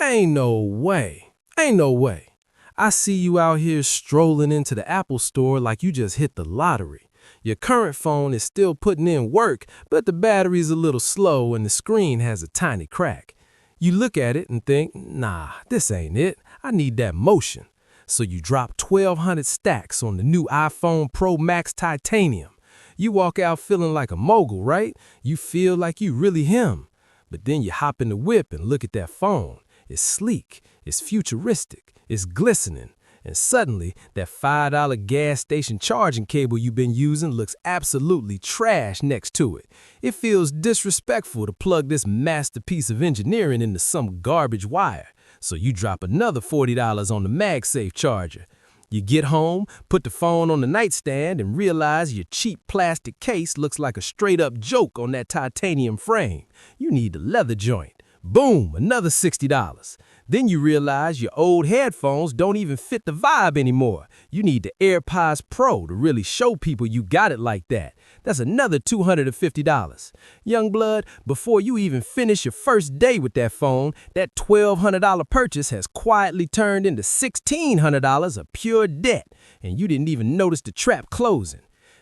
Ain't no way. Ain't no way. I see you out here strolling into the Apple store like you just hit the lottery. Your current phone is still putting in work, but the battery's a little slow and the screen has a tiny crack. You look at it and think, nah, this ain't it. I need that motion. So you drop 1,200 stacks on the new iPhone Pro Max Titanium. You walk out feeling like a mogul, right? You feel like you really him. But then you hop in the whip and look at that phone. It's sleek, it's futuristic, it's glistening, and suddenly that $5 gas station charging cable you've been using looks absolutely trash next to it. It feels disrespectful to plug this masterpiece of engineering into some garbage wire, so you drop another $40 on the MagSafe charger. You get home, put the phone on the nightstand, and realize your cheap plastic case looks like a straight-up joke on that titanium frame. You need the leather joint. Boom, another $60. Then you realize your old headphones don't even fit the vibe anymore. You need the AirPods Pro to really show people you got it like that. That's another $250. Youngblood, before you even finish your first day with that phone, that $1,200 purchase has quietly turned into $1,600 of pure debt, and you didn't even notice the trap closing.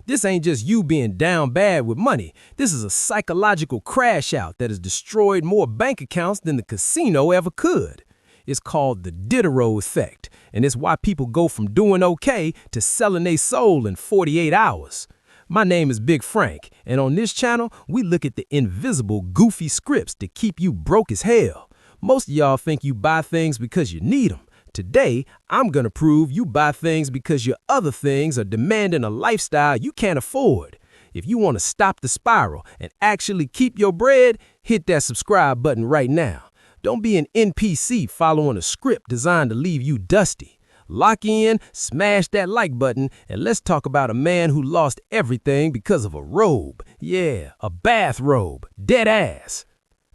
This ain't just you being down bad with money. This is a psychological crash out that has destroyed more bank accounts than the casino ever could. It's called the Diderot Effect, and it's why people go from doing okay to selling their soul in 48 hours. My name is Big Frank, and on this channel, we look at the invisible, goofy scripts that keep you broke as hell. Most of y'all think you buy things because you need them. Today, I'm gonna prove you buy things because your other things are demanding a lifestyle you can't afford. If you want to stop the spiral and actually keep your bread, hit that subscribe button right now. Don't be an NPC following a script designed to leave you dusty. Lock in, smash that like button, and let's talk about a man who lost everything because of a robe. Yeah, a bathrobe. Dead ass.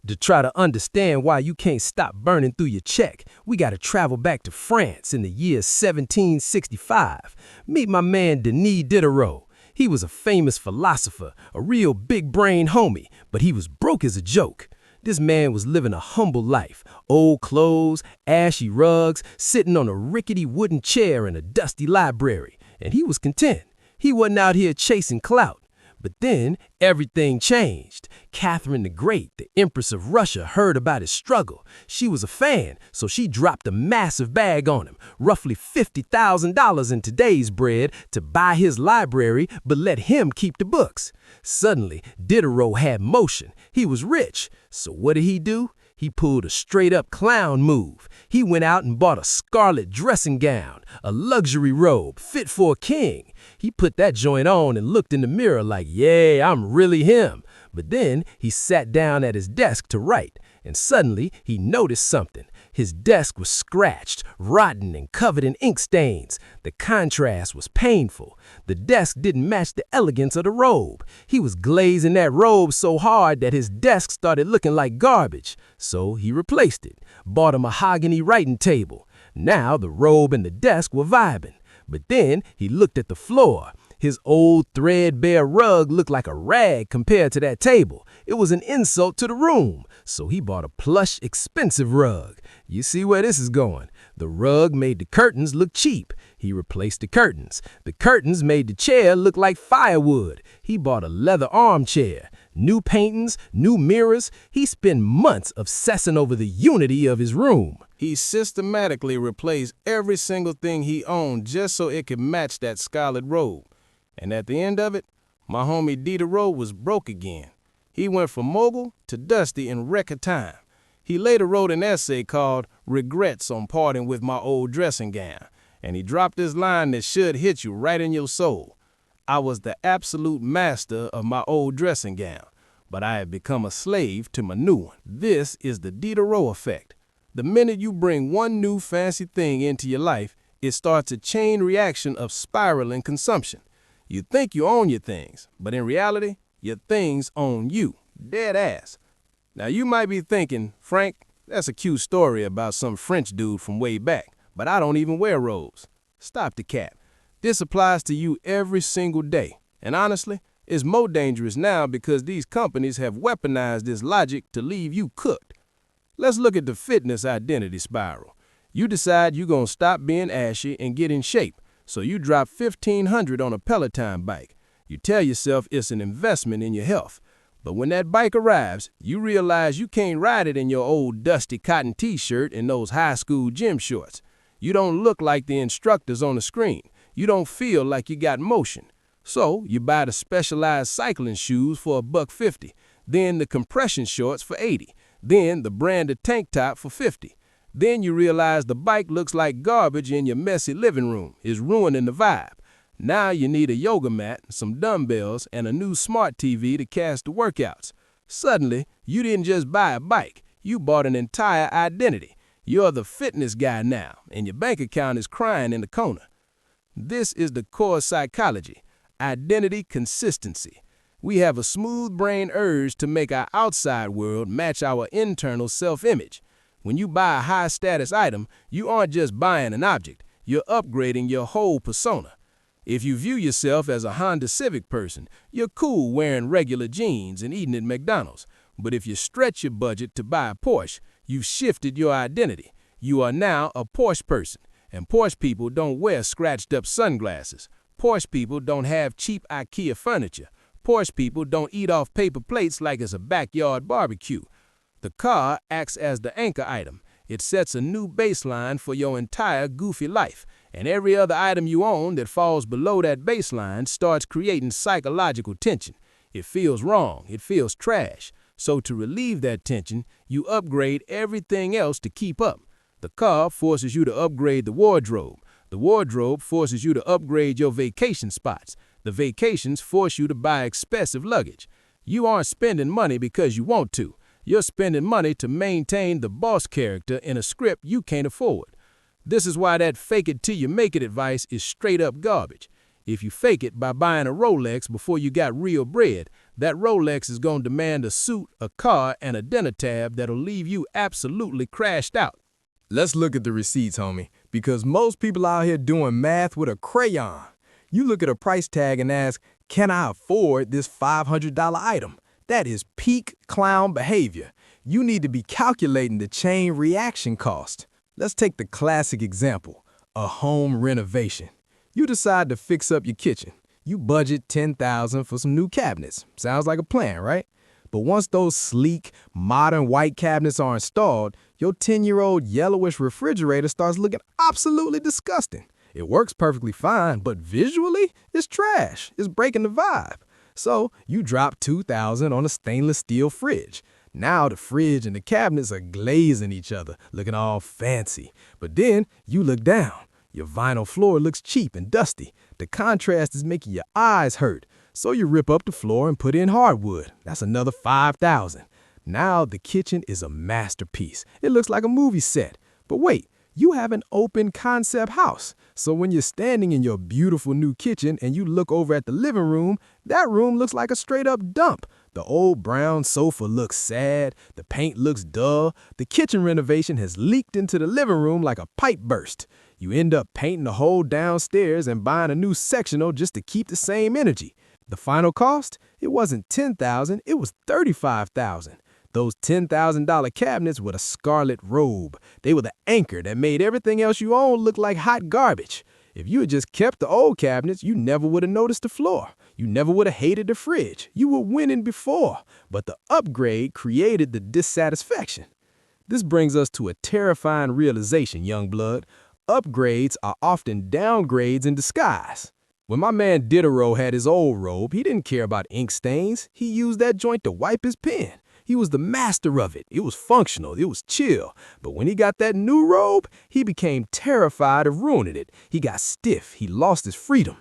To try to understand why you can't stop burning through your check, we got to travel back to France in the year 1765. Meet my man Denis Diderot. He was a famous philosopher, a real big brain homie, but he was broke as a joke. This man was living a humble life, old clothes, ashy rugs, sitting on a rickety wooden chair in a dusty library, and he was content. He wasn't out here chasing clout. But then, everything changed. Catherine the Great, the Empress of Russia, heard about his struggle. She was a fan, so she dropped a massive bag on him, roughly $50,000 in today's bread, to buy his library, but let him keep the books. Suddenly, Diderot had motion. He was rich. So what did he do? He pulled a straight-up clown move. He went out and bought a scarlet dressing gown, a luxury robe fit for a king. He put that joint on and looked in the mirror like, yeah, I'm really him. But then he sat down at his desk to write, and suddenly he noticed something. His desk was scratched, rotten, and covered in ink stains. The contrast was painful. The desk didn't match the elegance of the robe. He was glazing that robe so hard that his desk started looking like garbage. So he replaced it, bought a mahogany writing table. Now the robe and the desk were vibing. But then he looked at the floor. His old threadbare rug looked like a rag compared to that table. It was an insult to the room, so he bought a plush, expensive rug. You see where this is going. The rug made the curtains look cheap. He replaced the curtains. The curtains made the chair look like firewood. He bought a leather armchair. New paintings, new mirrors. He spent months obsessing over the unity of his room. He systematically replaced every single thing he owned just so it could match that scarlet robe. And at the end of it, my homie Diderot was broke again. He went from mogul to dusty in record time. He later wrote an essay called Regrets on Parting with My Old Dressing Gown, and he dropped this line that should hit you right in your soul. I was the absolute master of my old dressing gown, but I have become a slave to my new one. This is the Diderot Effect. The minute you bring one new fancy thing into your life, it starts a chain reaction of spiraling consumption. You think you own your things, but in reality, your things own you. Dead ass. Now you might be thinking, Frank, that's a cute story about some French dude from way back, but I don't even wear robes. Stop the cap. This applies to you every single day. And honestly, it's more dangerous now because these companies have weaponized this logic to leave you cooked. Let's look at the fitness identity spiral. You decide you're going to stop being ashy and get in shape, so you drop $1,500 on a Peloton bike. You tell yourself it's an investment in your health. But when that bike arrives, you realize you can't ride it in your old dusty cotton t-shirt and those high school gym shorts. You don't look like the instructors on the screen. You don't feel like you got motion. So you buy the specialized cycling shoes for $150, then the compression shorts for $80, then the branded tank top for $50. Then you realize the bike looks like garbage in your messy living room, is ruining the vibe. Now you need a yoga mat, some dumbbells, and a new smart TV to cast the workouts. Suddenly, you didn't just buy a bike, you bought an entire identity. You're the fitness guy now, and your bank account is crying in the corner. This is the core psychology, identity consistency. We have a smooth brain urge to make our outside world match our internal self-image. When you buy a high-status item, you aren't just buying an object, you're upgrading your whole persona. If you view yourself as a Honda Civic person, you're cool wearing regular jeans and eating at McDonald's. But if you stretch your budget to buy a Porsche, you've shifted your identity. You are now a Porsche person, and Porsche people don't wear scratched-up sunglasses. Porsche people don't have cheap IKEA furniture. Porsche people don't eat off paper plates like it's a backyard barbecue. The car acts as the anchor item. It sets a new baseline for your entire goofy life, and every other item you own that falls below that baseline starts creating psychological tension. It feels wrong. It feels trash. So to relieve that tension, you upgrade everything else to keep up. The car forces you to upgrade the wardrobe. The wardrobe forces you to upgrade your vacation spots. The vacations force you to buy expensive luggage. You aren't spending money because you want to. You're spending money to maintain the boss character in a script you can't afford. This is why that fake it till you make it advice is straight up garbage. If you fake it by buying a Rolex before you got real bread, that Rolex is going to demand a suit, a car, and a dinner tab that'll leave you absolutely crashed out. Let's look at the receipts, homie, because most people out here doing math with a crayon. You look at a price tag and ask, can I afford this $500 item? That is peak clown behavior. You need to be calculating the chain reaction cost. Let's take the classic example, a home renovation. You decide to fix up your kitchen. You budget $10,000 for some new cabinets. Sounds like a plan, right? But once those sleek, modern white cabinets are installed, your 10-year-old yellowish refrigerator starts looking absolutely disgusting. It works perfectly fine, but visually, it's trash. It's breaking the vibe. So you drop $2,000 on a stainless steel fridge. Now the fridge and the cabinets are glazing each other, looking all fancy. But then you look down. Your vinyl floor looks cheap and dusty. The contrast is making your eyes hurt. So you rip up the floor and put in hardwood. That's another $5,000. Now the kitchen is a masterpiece. It looks like a movie set. But wait, you have an open concept house. So when you're standing in your beautiful new kitchen and you look over at the living room, that room looks like a straight up dump. The old brown sofa looks sad. The paint looks dull. The kitchen renovation has leaked into the living room like a pipe burst. You end up painting the whole downstairs and buying a new sectional just to keep the same energy. The final cost? It wasn't $10,000, it was $35,000. Those $10,000 cabinets were the scarlet robe. They were the anchor that made everything else you own look like hot garbage. If you had just kept the old cabinets, you never would have noticed the floor. You never would have hated the fridge. You were winning before, but the upgrade created the dissatisfaction. This brings us to a terrifying realization, young blood. Upgrades are often downgrades in disguise. When my man Diderot had his old robe, he didn't care about ink stains. He used that joint to wipe his pen. He was the master of it. It was functional. It was chill. But when he got that new robe, he became terrified of ruining it. He got stiff. He lost his freedom.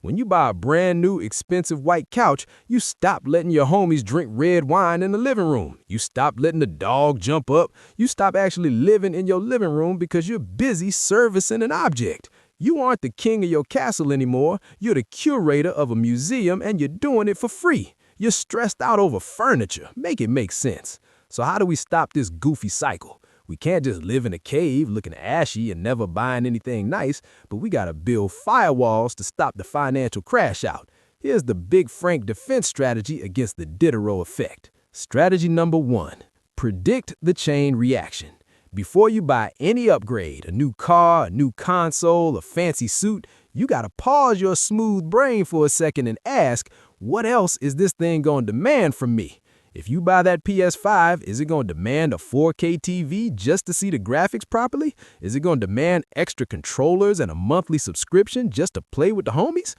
When you buy a brand new expensive white couch, you stop letting your homies drink red wine in the living room. You stop letting the dog jump up. You stop actually living in your living room because you're busy servicing an object. You aren't the king of your castle anymore. You're the curator of a museum and you're doing it for free. You're stressed out over furniture. Make it make sense. So how do we stop this goofy cycle? We can't just live in a cave looking ashy and never buying anything nice, but we gotta build firewalls to stop the financial crash out. Here's the Big Frank defense strategy against the Diderot effect. Strategy number 1, Predict the chain reaction. Before you buy any upgrade, a new car, a new console, a fancy suit, you gotta pause your smooth brain for a second and ask, what else is this thing gonna demand from me? If you buy that PS5, is it gonna demand a 4K TV just to see the graphics properly? Is it gonna demand extra controllers and a monthly subscription just to play with the homies?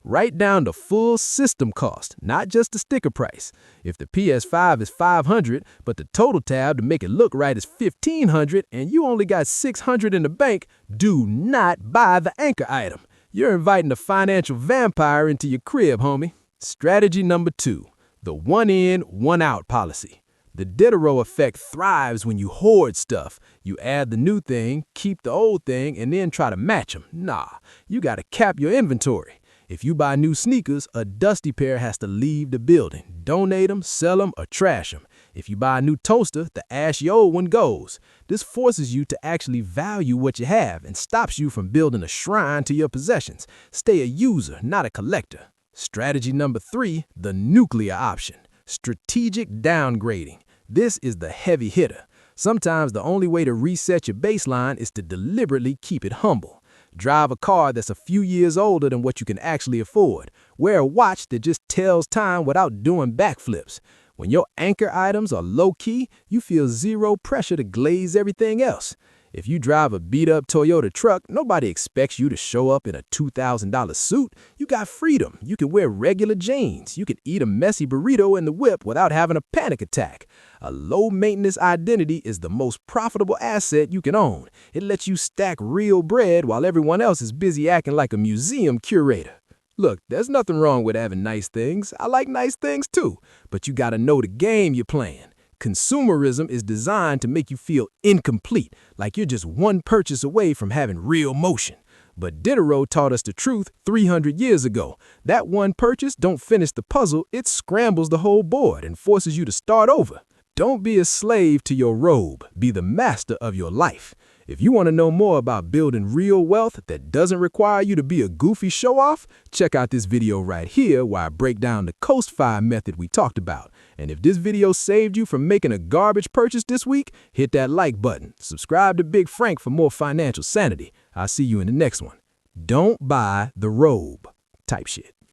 Write down the full system cost, not just the sticker price. If the PS5 is $500, but the total tab to make it look right is $1,500 and you only got $600 in the bank, do not buy the anchor item. You're inviting a financial vampire into your crib, homie. Strategy number 2, the one in, one out policy. The Diderot Effect thrives when you hoard stuff. You add the new thing, keep the old thing, and then try to match them. Nah, you gotta cap your inventory. If you buy new sneakers, a dusty pair has to leave the building. Donate them, sell them, or trash them. If you buy a new toaster, the ashy old one goes. This forces you to actually value what you have and stops you from building a shrine to your possessions. Stay a user, not a collector. Strategy number 3, the nuclear option. Strategic downgrading. This is the heavy hitter. Sometimes the only way to reset your baseline is to deliberately keep it humble. Drive a car that's a few years older than what you can actually afford. Wear a watch that just tells time without doing backflips. When your anchor items are low-key, you feel zero pressure to glaze everything else. If you drive a beat-up Toyota truck, nobody expects you to show up in a $2,000 suit. You got freedom. You can wear regular jeans. You can eat a messy burrito in the whip without having a panic attack. A low-maintenance identity is the most profitable asset you can own. It lets you stack real bread while everyone else is busy acting like a museum curator. Look, there's nothing wrong with having nice things. I like nice things too. But you gotta know the game you're playing. Consumerism is designed to make you feel incomplete, like you're just one purchase away from having real motion. But Diderot taught us the truth 300 years ago. That one purchase don't finish the puzzle, it scrambles the whole board and forces you to start over. Don't be a slave to your robe, be the master of your life. If you want to know more about building real wealth that doesn't require you to be a goofy show-off, check out this video right here where I break down the Coast Fire method we talked about. And if this video saved you from making a garbage purchase this week, hit that like button. Subscribe to Big Frank for more financial sanity. I'll see you in the next one. Don't buy the robe type shit.